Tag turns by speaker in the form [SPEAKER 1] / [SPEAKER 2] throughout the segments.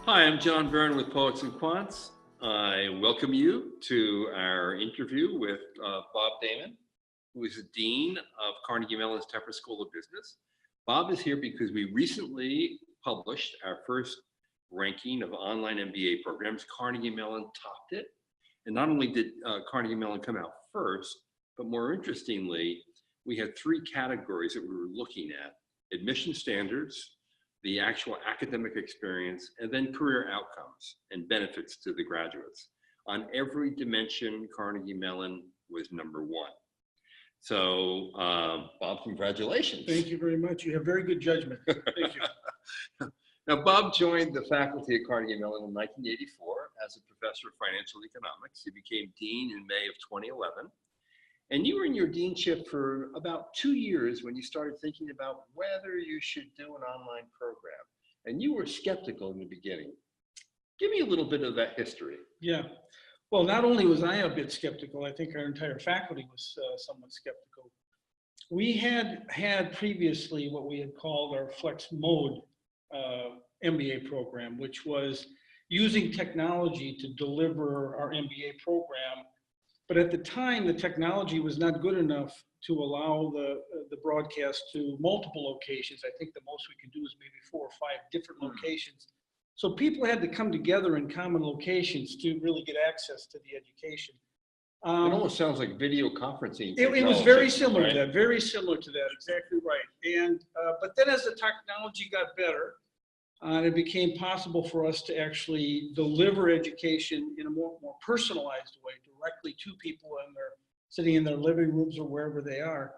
[SPEAKER 1] Hi, I'm John Byrne with Poets and Quants. I welcome you to our interview with Bob Dammon, who is the Dean of Carnegie Mellon's Tepper School of Business. Bob is here because we recently published our first ranking of online MBA programs. Carnegie Mellon topped it. And not only did Carnegie Mellon come out first, but more interestingly, we had three categories that we were looking at: admission standards, the actual academic experience, and then career outcomes and benefits to the graduates. On every dimension, Carnegie Mellon was #1. So, Bob, congratulations.
[SPEAKER 2] Thank you very much. You have very good judgment. Thank you.
[SPEAKER 1] Now, Bob joined the faculty at Carnegie Mellon in 1984 as a professor of financial economics. He became dean in May of 2011. And you were in your deanship for about 2 years when you started thinking about whether you should do an online program. And you were skeptical in the beginning. Give me a little bit of that history.
[SPEAKER 2] Yeah. Well, not only was I a bit skeptical, I think our entire faculty was somewhat skeptical. We had previously what we had called our Flex Mode MBA program, which was using technology to deliver our MBA program. But at the time, the technology was not good enough to allow the broadcast to multiple locations. I think the most we could do is maybe 4 or 5 different locations. So people had to come together in common locations to really get access to the education.
[SPEAKER 1] It almost sounds like video conferencing.
[SPEAKER 2] It was very similar to that, very similar to that, exactly right. And but then as the technology got better, it became possible for us to actually deliver education in a more personalized way, directly to people and they're sitting in their living rooms or wherever they are.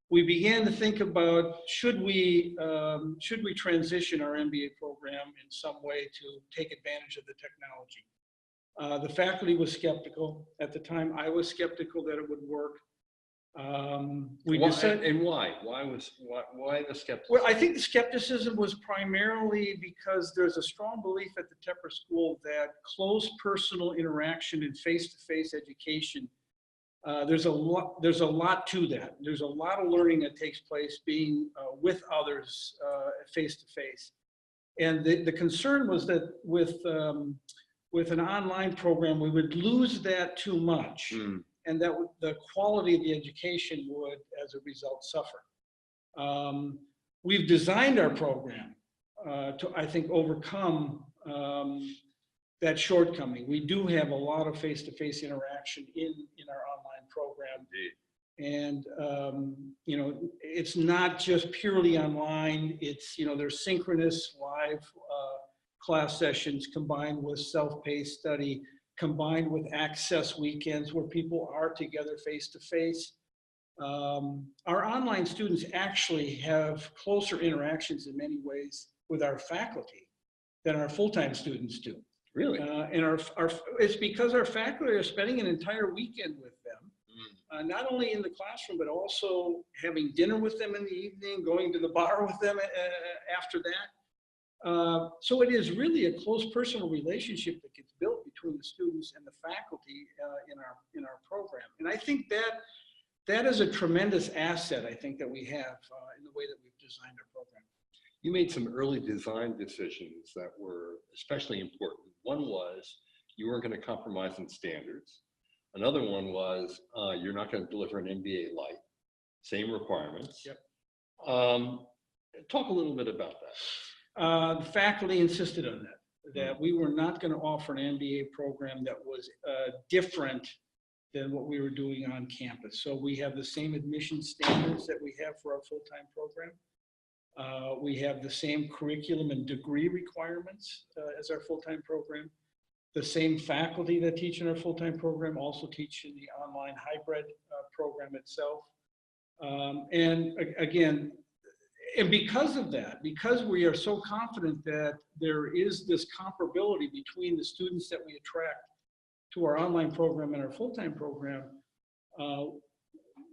[SPEAKER 2] We began to think about, should we transition our MBA program in some way to take advantage of the technology? The faculty was skeptical at the time. I was skeptical that it would work.
[SPEAKER 1] Why? Why the skepticism?
[SPEAKER 2] Well, I think the skepticism was primarily because there's a strong belief at the Tepper School that close personal interaction and face-to-face education, there's a lot to that. There's a lot of learning that takes place being with others face-to-face. And the concern was that with an online program, we would lose that too much. And that the quality of the education would, as a result, suffer. We've designed our program to, I think, overcome that shortcoming. We do have a lot of face-to-face interaction in our online program. Indeed. And, you know, it's not just purely online. It's, you know, there's synchronous live class sessions combined with self-paced study, combined with access weekends where people are together face-to-face. Our online students actually have closer interactions in many ways with our faculty than our full-time students do.
[SPEAKER 1] Really?
[SPEAKER 2] And it's because our faculty are spending an entire weekend with them, not only in the classroom, but also having dinner with them in the evening, going to the bar with them after that. So it is really a close personal relationship that gets built between the students and the faculty in our program. And I think that is a tremendous asset, I think, that we have in the way that we've designed our program.
[SPEAKER 1] You made some early design decisions that were especially important. One was you weren't going to compromise on standards. Another one was you're not going to deliver an MBA light, same requirements.
[SPEAKER 2] Yep.
[SPEAKER 1] Talk a little bit about that.
[SPEAKER 2] The faculty insisted on that we were not going to offer an MBA program that was different than what we were doing on campus. So we have the same admission standards that we have for our full-time program. We have the same curriculum and degree requirements as our full-time program. The same faculty that teach in our full-time program also teach in the online hybrid program itself. And again, and because of that, because we are so confident that there is this comparability between the students that we attract to our online program and our full-time program,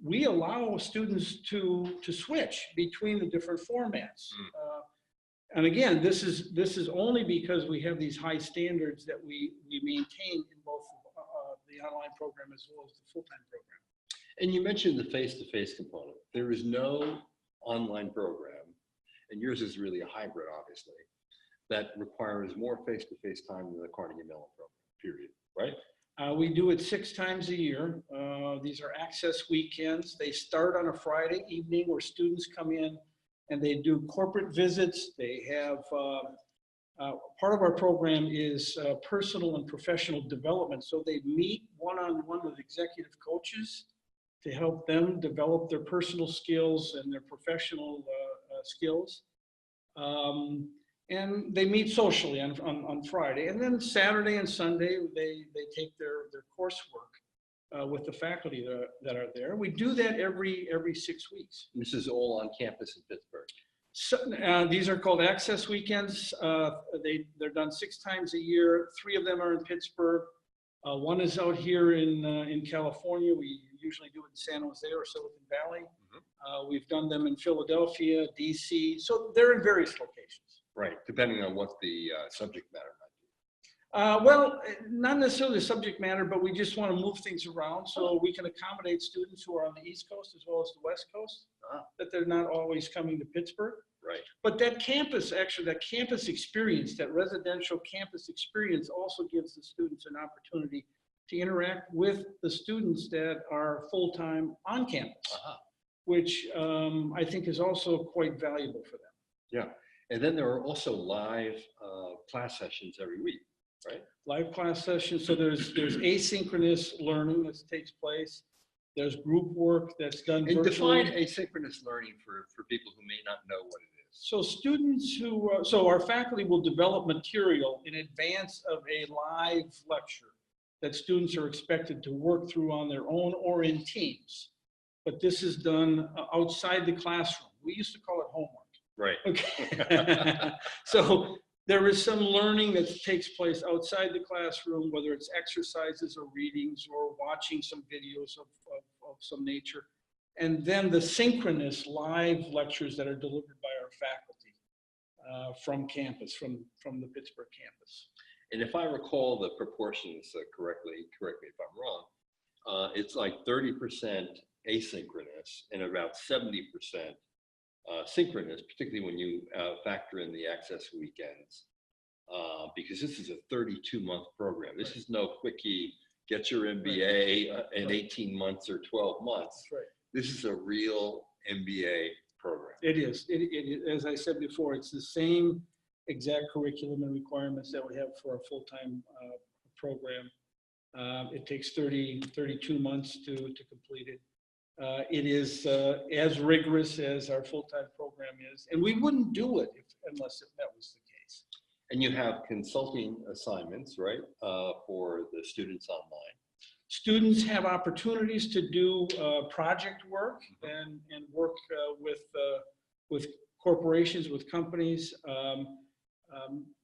[SPEAKER 2] we allow students to switch between the different formats. And again, this is only because we have these high standards that we maintain in both the online program as well as the full-time program.
[SPEAKER 1] And you mentioned the face-to-face component. There is no online program, and yours is really a hybrid, obviously, that requires more face-to-face time than the Carnegie Mellon program, period, right?
[SPEAKER 2] We do it 6 times a year. These are access weekends. They start on a Friday evening where students come in and they do corporate visits. They have, part of our program is personal and professional development. So they meet one-on-one with executive coaches to help them develop their personal skills and their professional skills. And they meet socially on Friday. And then Saturday and Sunday, they take their coursework with the faculty that are there. We do that every 6 weeks.
[SPEAKER 1] This is all on campus in Pittsburgh.
[SPEAKER 2] So, these are called access weekends. They're done 6 times a year. 3 of them are in Pittsburgh. 1 is out here in California. We usually do it in San Jose or Silicon Valley. Mm-hmm. We've done them in Philadelphia, DC. So they're in various locations.
[SPEAKER 1] Right, depending on what the subject matter might be.
[SPEAKER 2] Well, not necessarily the subject matter, but we just want to move things around so we can accommodate students who are on the East Coast as well as the West Coast, that they're not always coming to Pittsburgh.
[SPEAKER 1] Right.
[SPEAKER 2] But that campus, actually, that campus experience, that residential campus experience also gives the students an opportunity to interact with the students that are full-time on campus, which I think is also quite valuable for them.
[SPEAKER 1] Yeah. And then there are also live class sessions every week, right?
[SPEAKER 2] Live class sessions. So there's asynchronous learning that takes place. There's group work that's done virtually.
[SPEAKER 1] Define asynchronous learning for people who may not know what it is.
[SPEAKER 2] So students who, so our faculty will develop material in advance of a live lecture that students are expected to work through on their own or in teams. But this is done outside the classroom. We used to call it homework.
[SPEAKER 1] Right.
[SPEAKER 2] Okay. So there is some learning that takes place outside the classroom, whether it's exercises or readings or watching some videos of some nature. And then the synchronous live lectures that are delivered by our faculty from campus, from the Pittsburgh campus.
[SPEAKER 1] And if I recall the proportions correctly, correct me if I'm wrong, it's like 30% asynchronous and about 70% synchronous, particularly when you factor in the access weekends, because this is a 32-month program. This is no quickie, get your MBA in 18 months or 12 months.
[SPEAKER 2] That's right.
[SPEAKER 1] This is a real MBA program.
[SPEAKER 2] It is. As I said before, it's the same exact curriculum and requirements that we have for a full-time program. It takes 32 months to complete it. It is as rigorous as our full-time program is, and we wouldn't do it unless that was the case.
[SPEAKER 1] And you have consulting assignments, right, for the students online?
[SPEAKER 2] Students have opportunities to do project work and work with corporations, with companies,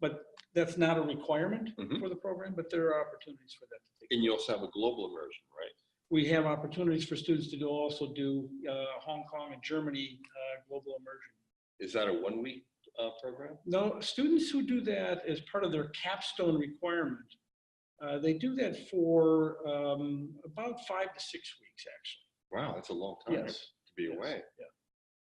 [SPEAKER 2] but that's not a requirement for the program, but there are opportunities for that to take place.
[SPEAKER 1] And you also have a global immersion, right?
[SPEAKER 2] We have opportunities for students to also do Hong Kong and Germany global immersion.
[SPEAKER 1] Is that a 1-week program?
[SPEAKER 2] No, students who do that as part of their capstone requirement, they do that for about 5 to 6 weeks, actually.
[SPEAKER 1] Wow, that's a long time to be away.
[SPEAKER 2] Yeah.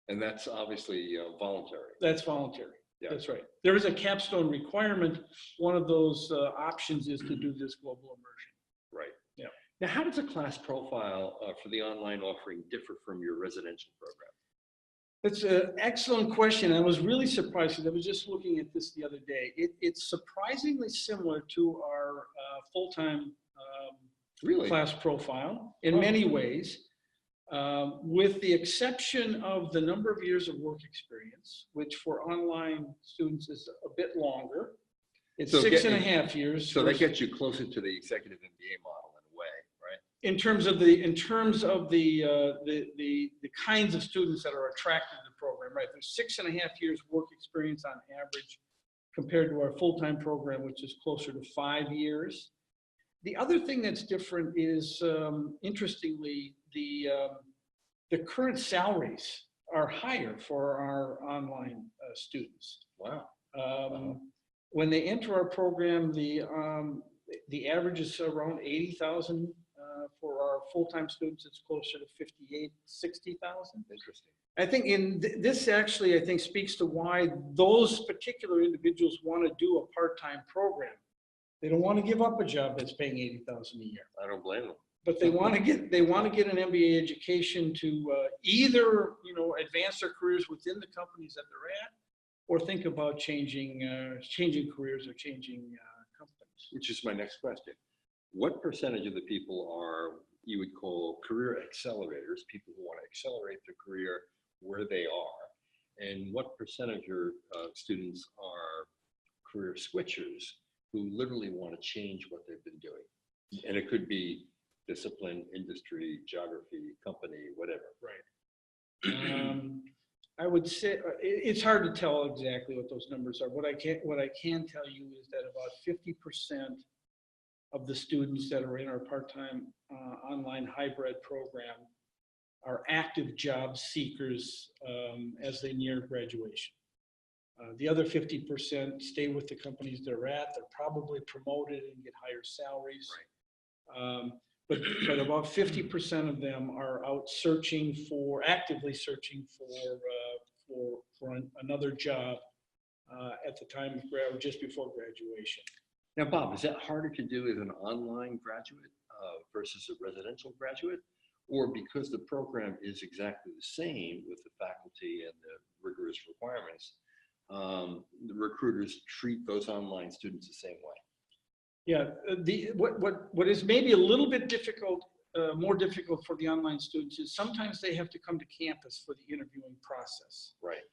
[SPEAKER 1] And that's obviously voluntary.
[SPEAKER 2] That's voluntary.
[SPEAKER 1] Yeah.
[SPEAKER 2] That's right. There is a capstone requirement. One of those options is to do this global immersion.
[SPEAKER 1] Right.
[SPEAKER 2] Yeah.
[SPEAKER 1] Now, how does a class profile for the online offering differ from your residential program?
[SPEAKER 2] That's an excellent question. I was really surprised because I was just looking at this the other day. It's surprisingly similar to our full-time class profile in many ways, with the exception of the number of years of work experience, which for online students is a bit longer. It's so 6.5 years.
[SPEAKER 1] So that gets you closer to the executive MBA model in a way, right?
[SPEAKER 2] In terms of the kinds of students that are attracted to the program, right? There's 6.5 years work experience on average compared to our full-time program, which is closer to 5 years. The other thing that's different is, interestingly, the current salaries are higher for our online students.
[SPEAKER 1] Wow.
[SPEAKER 2] When they enter our program, the average is around $80,000 For our full-time students, it's closer to 58, 60,000.
[SPEAKER 1] Interesting.
[SPEAKER 2] I think this actually, I think, speaks to why those particular individuals want to do a part-time program. They don't want to give up a job that's paying 80,000 a year.
[SPEAKER 1] I don't blame them.
[SPEAKER 2] But they want to get an MBA education to either advance their careers within the companies that they're at, or think about changing careers or changing companies.
[SPEAKER 1] Which is my next question. What percentage of the people are you would call career accelerators, people who want to accelerate their career where they are, and what percentage of your students are career switchers who literally want to change what they've been doing? And it could be discipline, industry, geography, company, whatever.
[SPEAKER 2] Right. I would say it's hard to tell exactly what those numbers are. What I can tell you is that about 50% of the students that are in our part-time online hybrid program are active job seekers as they near graduation. The other 50% stay with the companies they're at. They're probably promoted and get higher salaries. Right. But about 50% of them are out actively searching for another job at the time of just before graduation.
[SPEAKER 1] Now, Bob, is that harder to do as an online graduate versus a residential graduate? Or because the program is exactly the same with the faculty and the rigorous requirements, the recruiters treat those online students the same way?
[SPEAKER 2] Yeah, what is maybe a little bit difficult, more difficult for the online students is sometimes they have to come to campus for the interviewing process.
[SPEAKER 1] Right.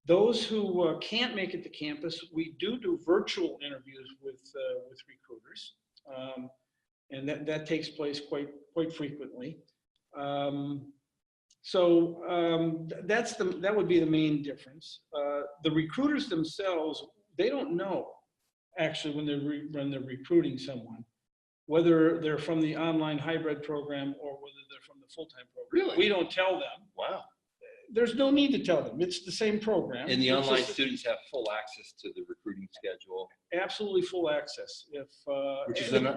[SPEAKER 2] Those who can't make it to campus, we do virtual interviews with recruiters, and that takes place quite frequently. That would be the main difference. The recruiters themselves, they don't know actually when they're recruiting someone, whether they're from the online hybrid program or whether they're from the full-time program.
[SPEAKER 1] Really?
[SPEAKER 2] We don't tell them.
[SPEAKER 1] Wow.
[SPEAKER 2] There's no need to tell them. It's the same program.
[SPEAKER 1] And the online students have full access to the recruiting schedule.
[SPEAKER 2] Absolutely full access.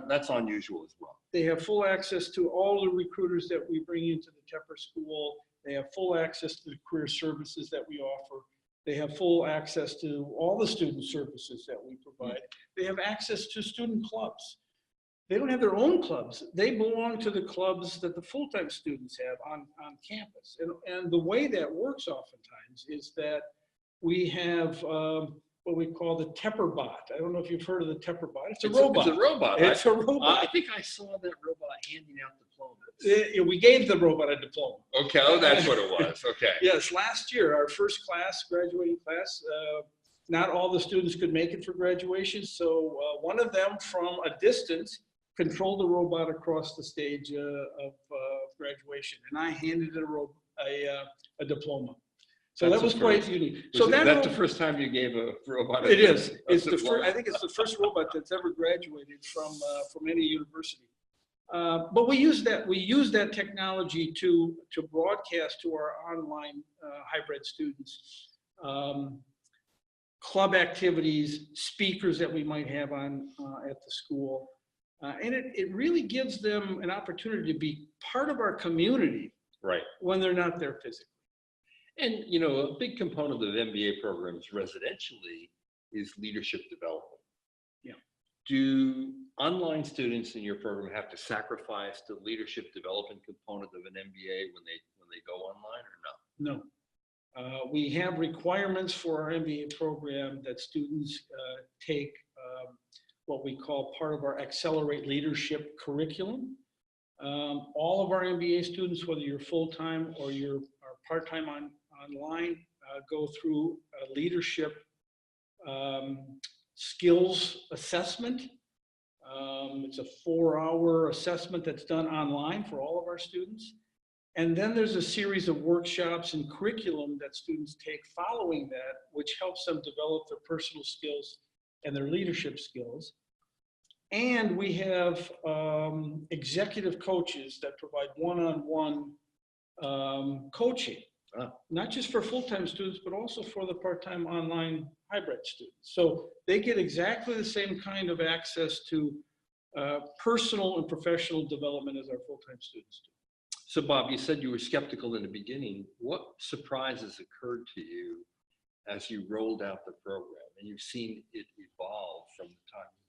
[SPEAKER 1] That's unusual as well.
[SPEAKER 2] They have full access to all the recruiters that we bring into the Tepper School. They have full access to the career services that we offer. They have full access to all the student services that we provide. They have access to student clubs. They don't have their own clubs. They belong to the clubs that the full-time students have on campus. And the way that works oftentimes is that we have what we call the Tepper bot. I don't know if you've heard of the Tepper bot. It's a robot.
[SPEAKER 1] It's a robot.
[SPEAKER 2] It's a robot.
[SPEAKER 1] I think I saw that robot handing out diplomas.
[SPEAKER 2] We gave the robot a diploma.
[SPEAKER 1] Okay, oh, that's what it was. Okay.
[SPEAKER 2] Yes, last year, our first class, graduating class, not all the students could make it for graduation. So one of them from a distance controlled the robot across the stage of graduation. And I handed it a diploma. So that was quite unique. So
[SPEAKER 1] that's the first time you gave a robot?
[SPEAKER 2] It is. It's the first. I think it's the first robot that's ever graduated from any university. But we use that technology to broadcast to our online hybrid students club activities, speakers that we might have on at the school, and it really gives them an opportunity to be part of our community.
[SPEAKER 1] Right. When
[SPEAKER 2] they're not there physically.
[SPEAKER 1] And a big component of the MBA programs residentially is leadership development.
[SPEAKER 2] Yeah.
[SPEAKER 1] Do online students in your program have to sacrifice the leadership development component of an MBA when they go online, or no?
[SPEAKER 2] No. We have requirements for our MBA program that students take what we call part of our Accelerate Leadership curriculum. All of our MBA students, whether you're full-time or you're part-time online, go through a leadership skills assessment. It's a 4-hour assessment that's done online for all of our students. And then there's a series of workshops and curriculum that students take following that, which helps them develop their personal skills and their leadership skills. And we have executive coaches that provide one-on-one coaching, not just for full-time students, but also for the part-time online hybrid students. So they get exactly the same kind of access to personal and professional development as our full-time students do.
[SPEAKER 1] So Bob, you said you were skeptical in the beginning. What surprises occurred to you as you rolled out the program and you've seen it evolve from the time you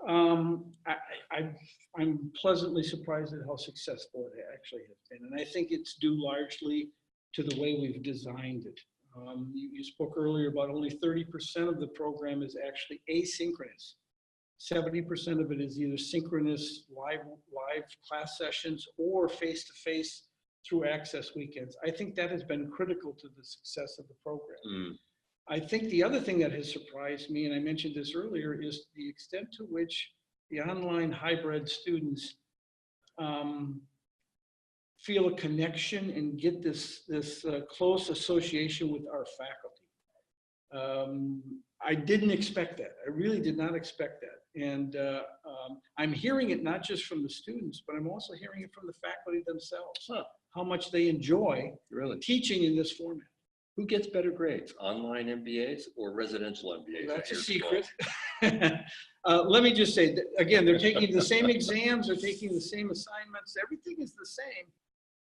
[SPEAKER 1] launched it?
[SPEAKER 2] I'm pleasantly surprised at how successful it actually has been. And I think it's due largely to the way we've designed it. You spoke earlier about only 30% of the program is actually asynchronous. 70% of it is either synchronous live class sessions or face-to-face through access weekends. I think that has been critical to the success of the program. I think the other thing that has surprised me, and I mentioned this earlier, is the extent to which the online hybrid students feel a connection and get this close association with our faculty. I didn't expect that. I really did not expect that. And I'm hearing it not just from the students, but I'm also hearing it from the faculty themselves, how much they enjoy teaching in this format.
[SPEAKER 1] Who gets better grades, online MBAs or residential MBAs?
[SPEAKER 2] That's a secret. Let me just say that, again, they're taking the same exams, they're taking the same assignments, everything is the same.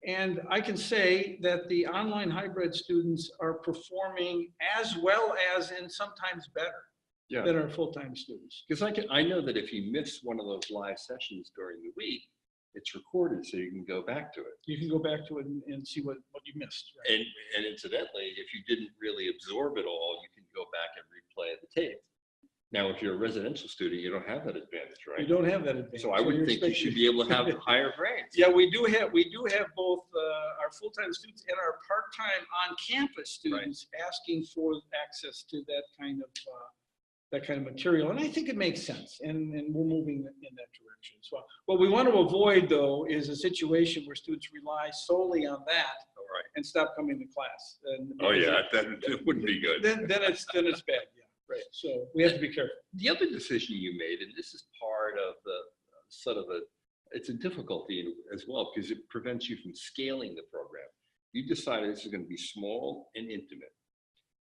[SPEAKER 2] And I can say that the online hybrid students are performing as well as and sometimes better than our full-time students.
[SPEAKER 1] Because I know that if you miss one of those live sessions during the week, it's recorded so you can go back to it.
[SPEAKER 2] You can go back to it and see what you missed. Right?
[SPEAKER 1] And incidentally, if you didn't really absorb it all, you can go back and replay the tape. Now, if you're a residential student, you don't have that advantage, right?
[SPEAKER 2] You don't have that advantage.
[SPEAKER 1] So I would think you should be able to have higher grades.
[SPEAKER 2] Yeah, we do have both our full-time students and our part-time on-campus students asking for access to that kind of material, and I think it makes sense, and we're moving in that direction as well. What we want to avoid, though, is a situation where students rely solely on that and stop coming to class. And
[SPEAKER 1] that wouldn't be good.
[SPEAKER 2] Then it's bad. Yeah, right. So we have to be careful.
[SPEAKER 1] The other decision you made, and this is part of the it's a difficulty as well because it prevents you from scaling the program. You decided this is going to be small and intimate.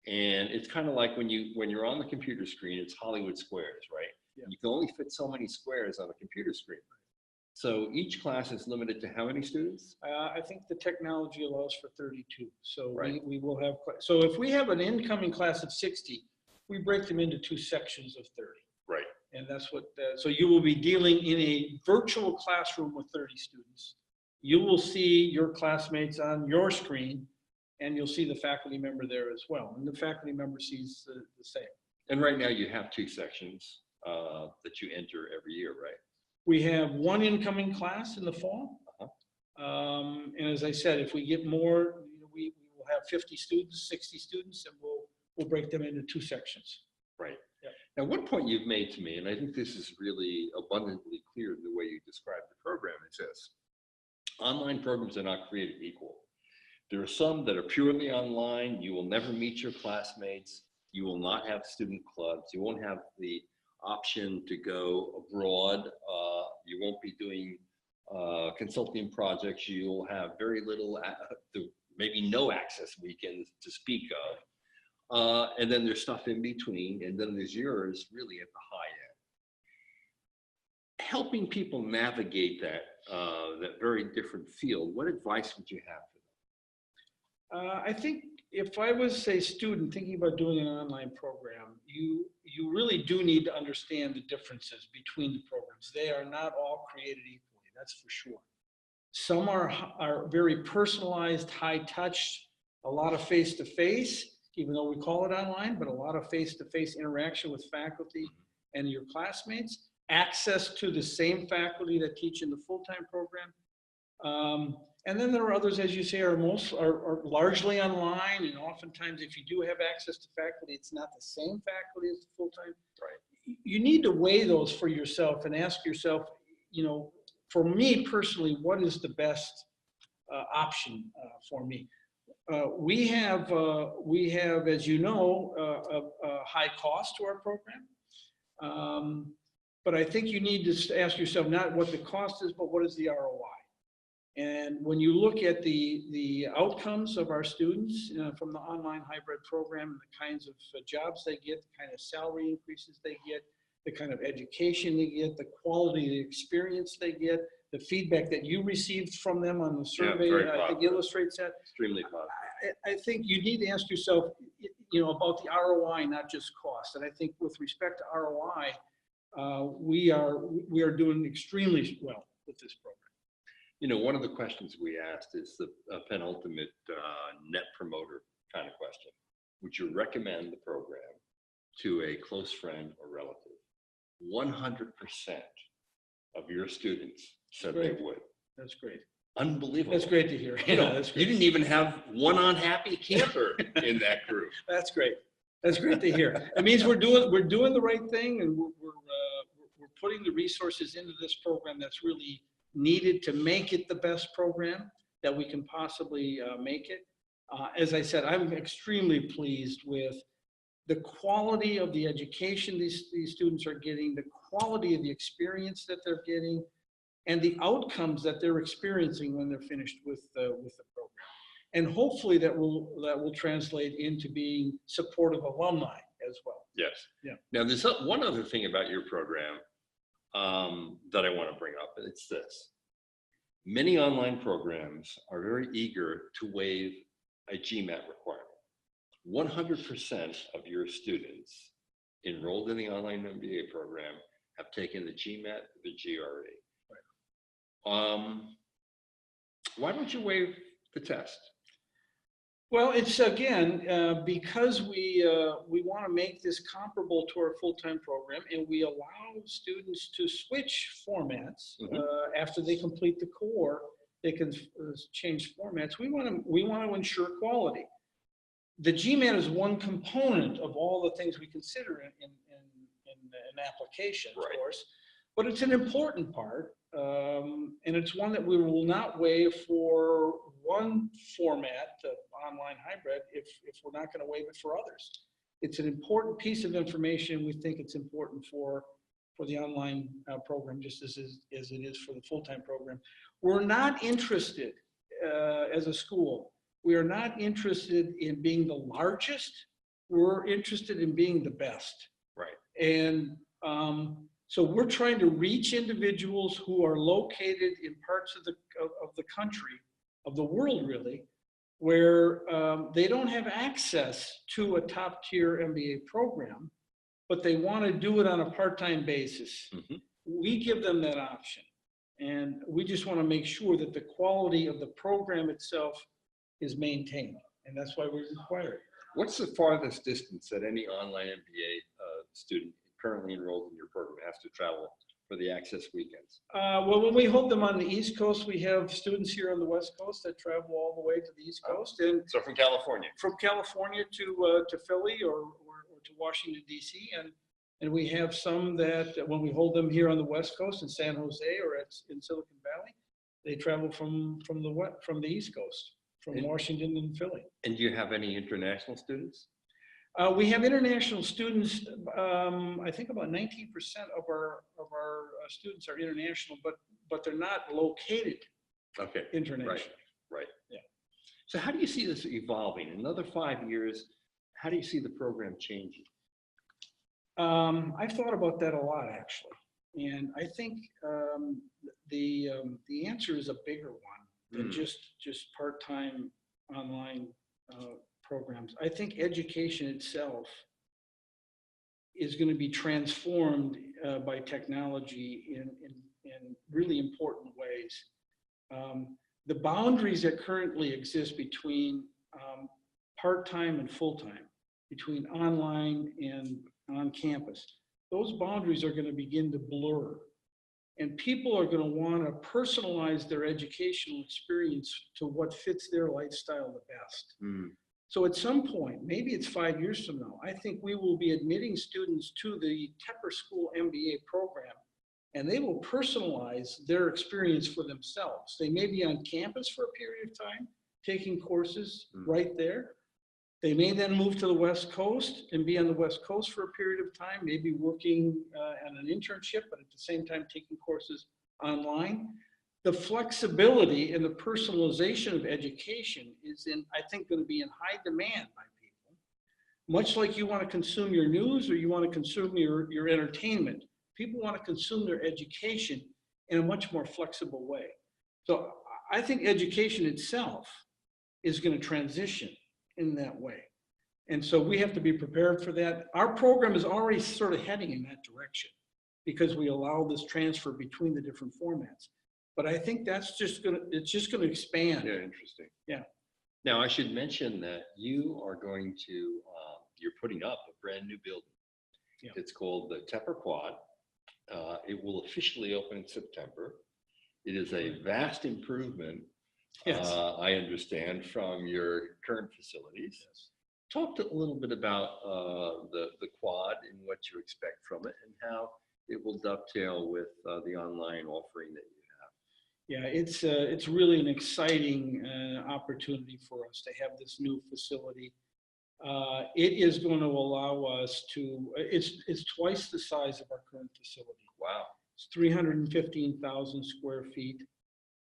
[SPEAKER 1] And it's kind of like when you're on the computer screen, it's Hollywood squares, right? Yeah. You can only fit so many squares on a computer screen. So each class is limited to how many students?
[SPEAKER 2] I think the technology allows for 32. So we will have, so if we have an incoming class of 60, we break them into 2 sections of 30.
[SPEAKER 1] Right.
[SPEAKER 2] And that's what, so you will be dealing in a virtual classroom with 30 students. You will see your classmates on your screen, and you'll see the faculty member there as well. And the faculty member sees the same.
[SPEAKER 1] And right now you have 2 sections that you enter every year, right?
[SPEAKER 2] We have 1 incoming class in the fall. And as I said, if we get more, we will have 50 students, 60 students, and we'll break them into 2 sections.
[SPEAKER 1] Right. Yeah. Now, one point you've made to me, and I think this is really abundantly clear the way you describe the program, is this. Online programs are not created equal. There are some that are purely online. You will never meet your classmates. You will not have student clubs. You won't have the option to go abroad. You won't be doing consulting projects. You'll have very little, maybe no access weekends to speak of. And then there's stuff in between. And then there's yours really at the high end. Helping people navigate that very different field, what advice would you have for them?
[SPEAKER 2] I think if I was a student thinking about doing an online program, you really do need to understand the differences between the programs. They are not all created equally, that's for sure. Some are very personalized, high touch, a lot of face-to-face, even though we call it online, but a lot of face-to-face interaction with faculty and your classmates, access to the same faculty that teach in the full-time program. And then there are others, as you say, are largely online, and oftentimes if you do have access to faculty, it's not the same faculty as the full-time. Right. You need to weigh those for yourself and ask yourself, for me personally, what is the best option for me? We have, as you know, a high cost to our program. But I think you need to ask yourself not what the cost is, but what is the ROI? And when you look at the outcomes of our students from the online hybrid program, the kinds of jobs they get, the kind of salary increases they get, the kind of education they get, the quality of the experience they get, the feedback that you received from them on the survey, I think illustrates that.
[SPEAKER 1] Extremely positive.
[SPEAKER 2] I think you need to ask yourself, about the ROI, not just cost. And I think with respect to ROI, we are doing extremely well with this program.
[SPEAKER 1] One of the questions we asked is the penultimate net promoter kind of question. Would you recommend the program to a close friend or relative? 100% of your students said they would.
[SPEAKER 2] That's great.
[SPEAKER 1] Unbelievable.
[SPEAKER 2] That's great to hear. That's great.
[SPEAKER 1] You didn't even have one unhappy camper in that group.
[SPEAKER 2] That's great. That's great to hear. It means we're doing the right thing, and we're putting the resources into this program that's really needed to make it the best program that we can possibly make it. As I said, I'm extremely pleased with the quality of the education these students are getting, the quality of the experience that they're getting, and the outcomes that they're experiencing when they're finished with the program. And hopefully that will translate into being supportive alumni as well.
[SPEAKER 1] Yes.
[SPEAKER 2] Yeah.
[SPEAKER 1] Now, there's one other thing about your program that I want to bring up, and it's this. Many online programs are very eager to waive a GMAT requirement. 100% of your students enrolled in the online MBA program have taken the GMAT, the GRE. Right. Why don't you waive the test?
[SPEAKER 2] Well, it's again, because we want to make this comparable to our full-time program, and we allow students to switch formats after they complete the core. They can change formats. We want to ensure quality. The GMAT is one component of all the things we consider in an application, of course, but it's an important part, and it's one that we will not waive for one format, the online hybrid, if we're not going to waive it for others. It's an important piece of information. We think it's important for the online program, just as it is for the full-time program. We're not interested as a school. We are not interested in being the largest. We're interested in being the best.
[SPEAKER 1] Right.
[SPEAKER 2] And so we're trying to reach individuals who are located in parts of the country, of the world really, where they don't have access to a top-tier MBA program, but they want to do it on a part-time basis. We give them that option. And we just want to make sure that the quality of the program itself is maintained. And that's why we require it.
[SPEAKER 1] What's the farthest distance that any online MBA student currently enrolled in your program has to travel for the Access Weekends?
[SPEAKER 2] Well, when we hold them on the East Coast, we have students here on the West Coast that travel all the way to the East Coast. And
[SPEAKER 1] so from California? From
[SPEAKER 2] California to Philly or to Washington, D.C. And we have some that when we hold them here on the West Coast in San Jose or in Silicon Valley, they travel from the East Coast, from Washington and Philly.
[SPEAKER 1] And do you have any international students?
[SPEAKER 2] We have international students. I think about 19% of our students are international, but they're not located internationally.
[SPEAKER 1] Right.
[SPEAKER 2] Yeah.
[SPEAKER 1] So how do you see this evolving? In another 5 years, how do you see the program changing?
[SPEAKER 2] I've thought about that a lot, actually, and I think the answer is a bigger one than just part-time online programs. I think education itself is going to be transformed by technology in really important ways. The boundaries that currently exist between part-time and full-time, between online and on campus, those boundaries are going to begin to blur. And people are going to want to personalize their educational experience to what fits their lifestyle the best. So at some point, maybe it's 5 years from now, I think we will be admitting students to the Tepper School MBA program, and they will personalize their experience for themselves. They may be on campus for a period of time, taking courses right there. They may then move to the West Coast and be on the West Coast for a period of time, maybe working on an internship, but at the same time taking courses online. The flexibility and the personalization of education is I think, going to be in high demand by people. Much like you want to consume your news or you want to consume your entertainment, people want to consume their education in a much more flexible way. So I think education itself is going to transition in that way. And so we have to be prepared for that. Our program is already sort of heading in that direction because we allow this transfer between the different formats. But I think it's just going to expand.
[SPEAKER 1] Yeah, interesting.
[SPEAKER 2] Yeah.
[SPEAKER 1] Now, I should mention that you are going to, you're putting up a brand new building.
[SPEAKER 2] Yeah.
[SPEAKER 1] It's called the Tepper Quad. It will officially open in September. It is a vast improvement,
[SPEAKER 2] Yes.
[SPEAKER 1] I understand, from your current facilities.
[SPEAKER 2] Yes.
[SPEAKER 1] Talk a little bit about the quad and what you expect from it and how it will dovetail with the online offering that you have.
[SPEAKER 2] Yeah, it's really an exciting opportunity for us to have this new facility. It is going to allow us to, it's twice the size of our current facility.
[SPEAKER 1] Wow.
[SPEAKER 2] It's 315,000 square feet.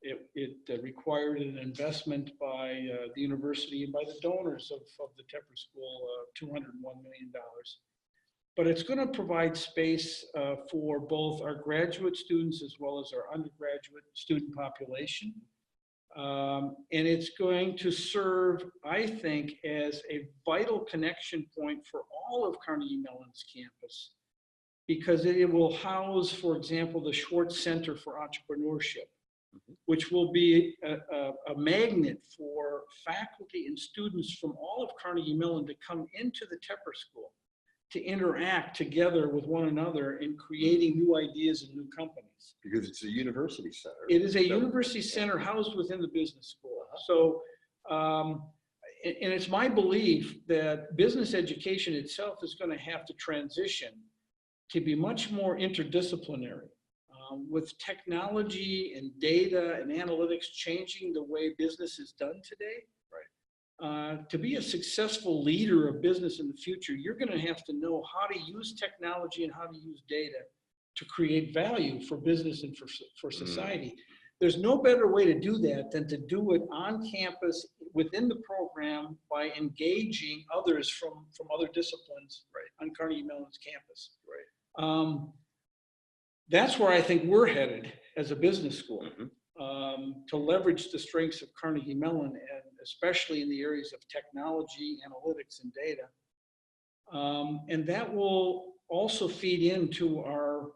[SPEAKER 2] It required an investment by the university and by the donors of the Tepper School, $201 million. But it's going to provide space for both our graduate students as well as our undergraduate student population. And it's going to serve, I think, as a vital connection point for all of Carnegie Mellon's campus, because it will house, for example, the Schwartz Center for Entrepreneurship, which will be a magnet for faculty and students from all of Carnegie Mellon to come into the Tepper School, to interact together with one another in creating new ideas and new companies.
[SPEAKER 1] Because it's a university center.
[SPEAKER 2] It is a university center housed within the business school. So, and it's my belief that business education itself is going to have to transition to be much more interdisciplinary, with technology and data and analytics changing the way business is done today. To be a successful leader of business in the future, you're going to have to know how to use technology and how to use data to create value for business and for society. There's no better way to do that than to do it on campus within the program by engaging others from other disciplines on Carnegie Mellon's campus. That's where I think we're headed as a business school, to leverage the strengths of Carnegie Mellon, and especially in the areas of technology, analytics, and data. And that will also feed into our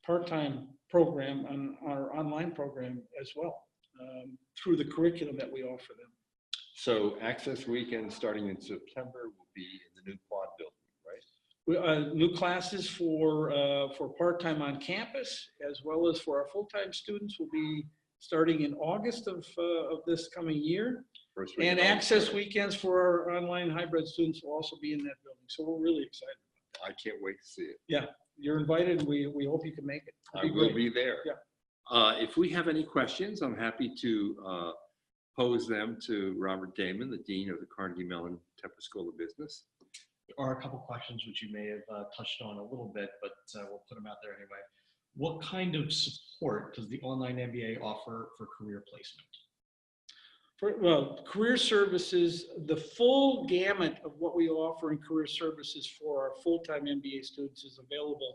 [SPEAKER 2] part-time program and our online program as well, through the curriculum that we offer them.
[SPEAKER 1] So Access Weekend starting in September will be in the new quad building, right?
[SPEAKER 2] New classes for part-time on campus, as well as for our full-time students, will be starting in August of this coming year. And Access Weekends for our online hybrid students will also be in that building. So we're really excited.
[SPEAKER 1] I can't wait to see it.
[SPEAKER 2] Yeah, you're invited. We hope you can make it.
[SPEAKER 1] I will be there.
[SPEAKER 2] Yeah.
[SPEAKER 1] If we have any questions, I'm happy to pose them to Robert Dammon, the Dean of the Carnegie Mellon Tepper School of Business.
[SPEAKER 3] There are a couple questions which you may have touched on a little bit, but we'll put them out there anyway. What kind of support does the online MBA offer for career placement?
[SPEAKER 2] Well, career services, the full gamut of what we offer in career services for our full-time MBA students is available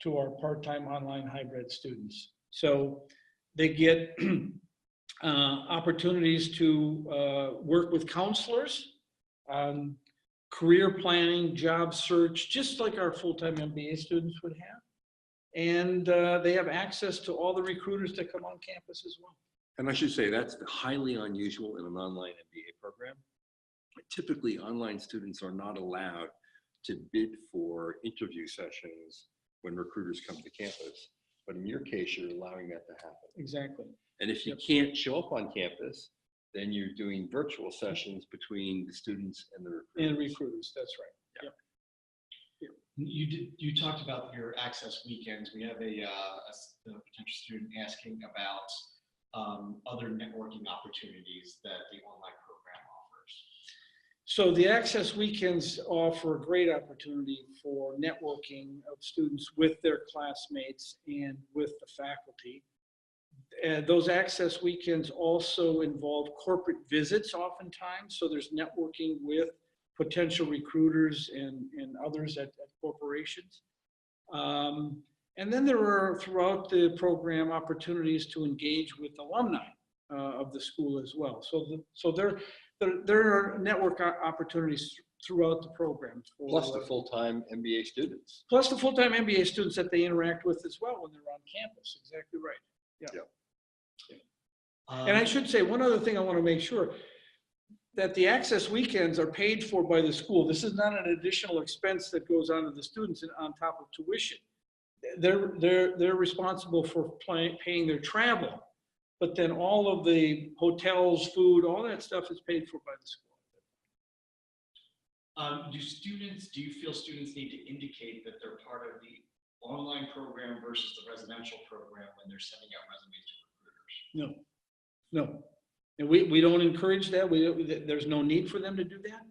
[SPEAKER 2] to our part-time online hybrid students. So they get opportunities to work with counselors on career planning, job search, just like our full-time MBA students would have. And they have access to all the recruiters that come on campus as well.
[SPEAKER 1] And I should say that's highly unusual in an online MBA program. Typically, online students are not allowed to bid for interview sessions when recruiters come to campus. But in your case, you're allowing that to happen.
[SPEAKER 2] Exactly.
[SPEAKER 1] And if you can't show up on campus, then you're doing virtual sessions between the students and the recruiters.
[SPEAKER 2] And recruiters, that's right.
[SPEAKER 3] You talked about your Access Weekends. We have a potential student asking about other networking opportunities that the online program offers.
[SPEAKER 2] So the Access Weekends offer a great opportunity for networking of students with their classmates and with the faculty. And those Access Weekends also involve corporate visits oftentimes. So there's networking with potential recruiters and others at corporations. And then there are throughout the program opportunities to engage with alumni of the school as well. So there are network opportunities throughout the program.
[SPEAKER 1] Plus the full-time MBA students.
[SPEAKER 2] Plus the full-time MBA students that they interact with as well when they're on campus. Exactly right. Yeah. And I should say one other thing I want to make sure, that the access weekends are paid for by the school. This is not an additional expense that goes on to the students on top of tuition. They're responsible for paying their travel, but then all of the hotels, food, all that stuff is paid for by the school.
[SPEAKER 3] Do you feel students need to indicate that they're part of the online program versus the residential program when they're sending out resumes to recruiters?
[SPEAKER 2] No. And we don't encourage that. There's no need for them to do that.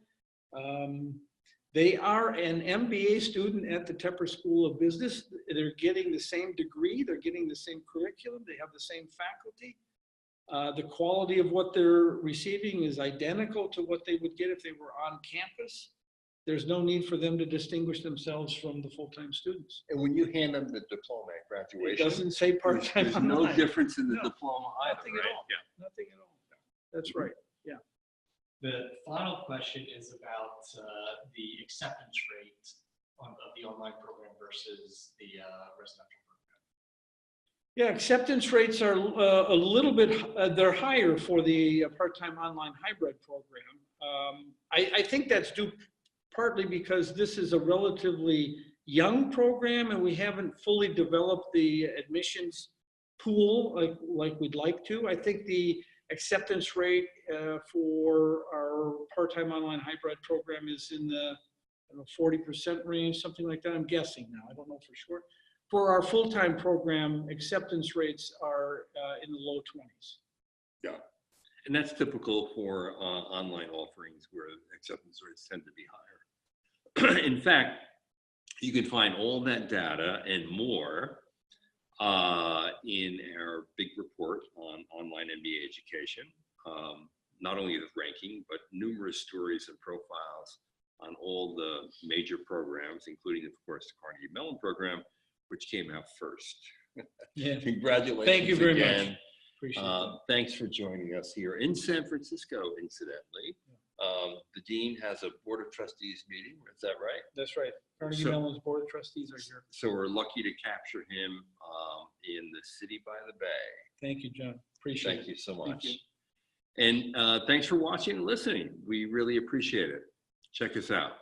[SPEAKER 2] They are an MBA student at the Tepper School of Business. They're getting the same degree. They're getting the same curriculum. They have the same faculty. The quality of what they're receiving is identical to what they would get if they were on campus. There's no need for them to distinguish themselves from the full-time students.
[SPEAKER 1] And when you hand them the diploma at graduation,
[SPEAKER 2] It doesn't say part-time.
[SPEAKER 1] there's no
[SPEAKER 2] online.
[SPEAKER 1] difference in the
[SPEAKER 2] No,
[SPEAKER 1] diploma either,
[SPEAKER 2] Nothing
[SPEAKER 1] right?
[SPEAKER 2] at all. Nothing at all. That's right.
[SPEAKER 3] The final question is about the acceptance rate of the online program versus the residential program.
[SPEAKER 2] Yeah, acceptance rates are a little bit, they're higher for the part-time online hybrid program. I think that's due partly because this is a relatively young program and we haven't fully developed the admissions pool like we'd like to. I think the acceptance rate for our part-time online hybrid program is in the 40% range, something like that. I'm guessing now, I don't know for sure. For our full-time program, acceptance rates are in the low 20s.
[SPEAKER 1] Yeah. And that's typical for online offerings where acceptance rates tend to be higher. In fact, you can find all that data and more in our big report on online MBA education. Not only the ranking, but numerous stories and profiles on all the major programs, including, of course, the Carnegie Mellon program, which came out first.
[SPEAKER 2] Yeah.
[SPEAKER 1] Congratulations.
[SPEAKER 2] Thank you very
[SPEAKER 1] again.
[SPEAKER 2] much. Appreciate it.
[SPEAKER 1] Thanks for joining us here in San Francisco, incidentally. The dean has a board of trustees meeting, is that right?
[SPEAKER 2] That's right. Carnegie
[SPEAKER 1] So-
[SPEAKER 2] Mellon's board of trustees are here.
[SPEAKER 1] So we're lucky to capture him in the city by the bay.
[SPEAKER 2] Thank you, John. Appreciate it.
[SPEAKER 1] Thank you so
[SPEAKER 2] Thank
[SPEAKER 1] much.
[SPEAKER 2] you.
[SPEAKER 1] And thanks for watching and listening. We really appreciate it. Check us out.